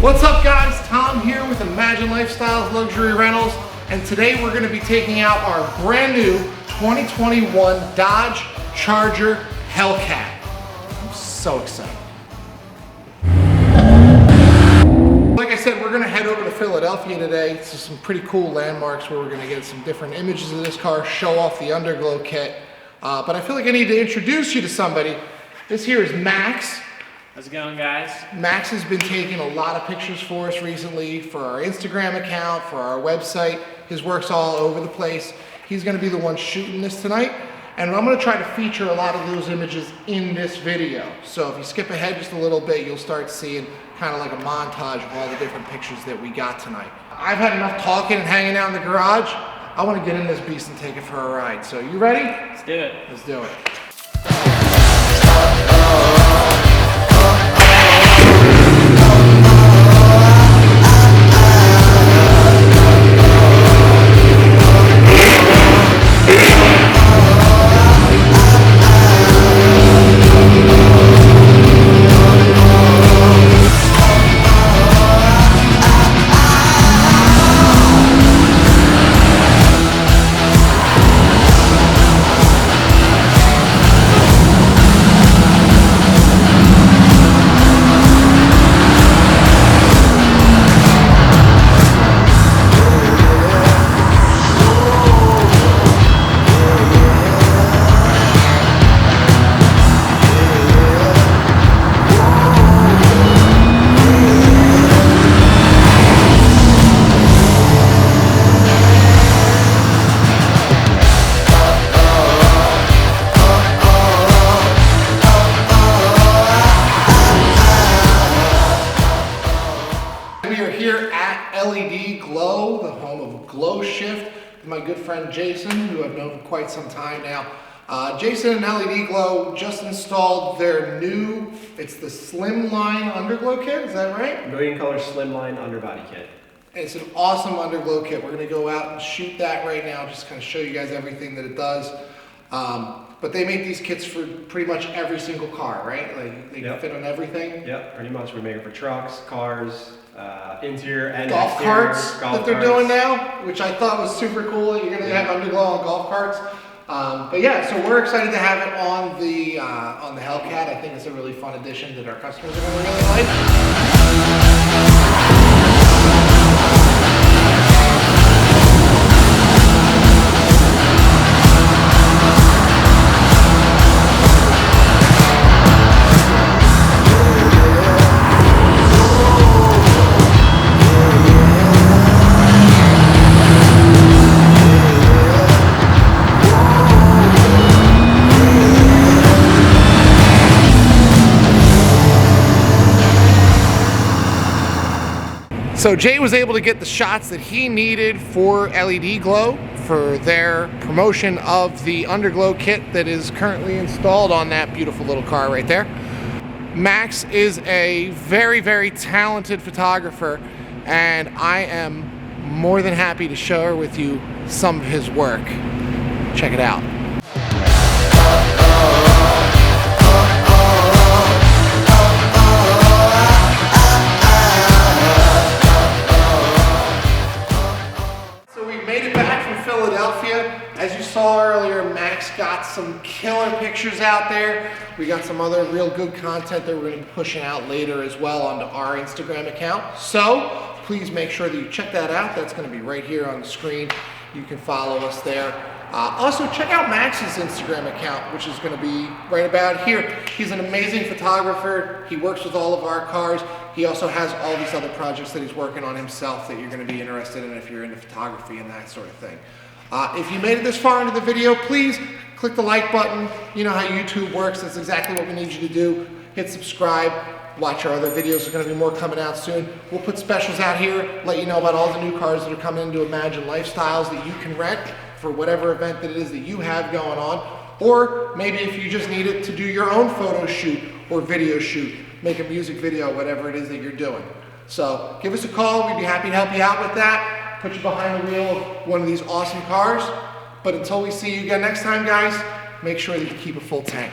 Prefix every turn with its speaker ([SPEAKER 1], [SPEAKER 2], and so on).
[SPEAKER 1] What's up guys, Tom here with Imagine Lifestyles Luxury Rentals, and today we're going to be taking out our brand new 2021 Dodge Charger Hellcat. I'm so excited. Like I said, we're going to head over to Philadelphia today to some pretty cool landmarks where we're going to get some different images of this car, show off the underglow kit. But I feel like I need to introduce you to somebody. This here is Max.
[SPEAKER 2] How's it going, guys?
[SPEAKER 1] Max has been taking a lot of pictures for us recently for our Instagram account, for our website. His work's all over the place. He's going to be the one shooting this tonight, and I'm going to try to feature a lot of those images in this video. So if you skip ahead just a little bit, you'll start seeing kind of like a montage of all the different pictures that we got tonight. I've had enough talking and hanging out in the garage. I want to get in this beast and take it for a ride. So you ready?
[SPEAKER 2] Let's do it.
[SPEAKER 1] Let's do it. We are here at LED Glow, the home of Glow Shift, with my good friend Jason, who I've known for quite some time now. Jason and LED Glow just installed their new, it's the Slimline Underglow kit, is that right?
[SPEAKER 3] Million color Slimline underbody kit.
[SPEAKER 1] It's an awesome underglow kit. We're going to go out and shoot that right now, just kind of show you guys everything that it does. But they make these kits for pretty much every single car, right? Like they can fit on everything.
[SPEAKER 3] Yep, pretty much. We make it for trucks, cars, interior and
[SPEAKER 1] golf
[SPEAKER 3] exterior.
[SPEAKER 1] Carts that they're doing now, which I thought was super cool. That you're going to have underglow on golf carts. But yeah, so we're excited to have it on the Hellcat. I think it's a really fun addition that our customers are going to really like. So Jay was able to get the shots that he needed for LED Glow for their promotion of the underglow kit that is currently installed on that beautiful little car right there. Max is a very, very talented photographer, and I am more than happy to share with you some of his work. Check it out. Philadelphia. As you saw earlier, Max got some killer pictures out there. We got some other real good content that we're going to be pushing out later as well onto our Instagram account. So please make sure that you check that out. That's going to be right here on the screen. You can follow us there. Also, check out Max's Instagram account, which is going to be right about here. He's an amazing photographer. He works with all of our cars. He also has all these other projects that he's working on himself that you're going to be interested in if you're into photography and that sort of thing. If you made it this far into the video, please click the like button. You know how YouTube works. That's exactly what we need you to do. Hit subscribe. Watch our other videos. There's going to be more coming out soon. We'll put specials out here, let you know about all the new cars that are coming into Imagine Lifestyles that you can rent for whatever event that it is that you have going on. Or maybe if you just need it to do your own photo shoot or video shoot, make a music video, whatever it is that you're doing. So give us a call. We'd be happy to help you out with that. Put you behind the wheel of one of these awesome cars. But until we see you again next time, guys, make sure that you keep a full tank.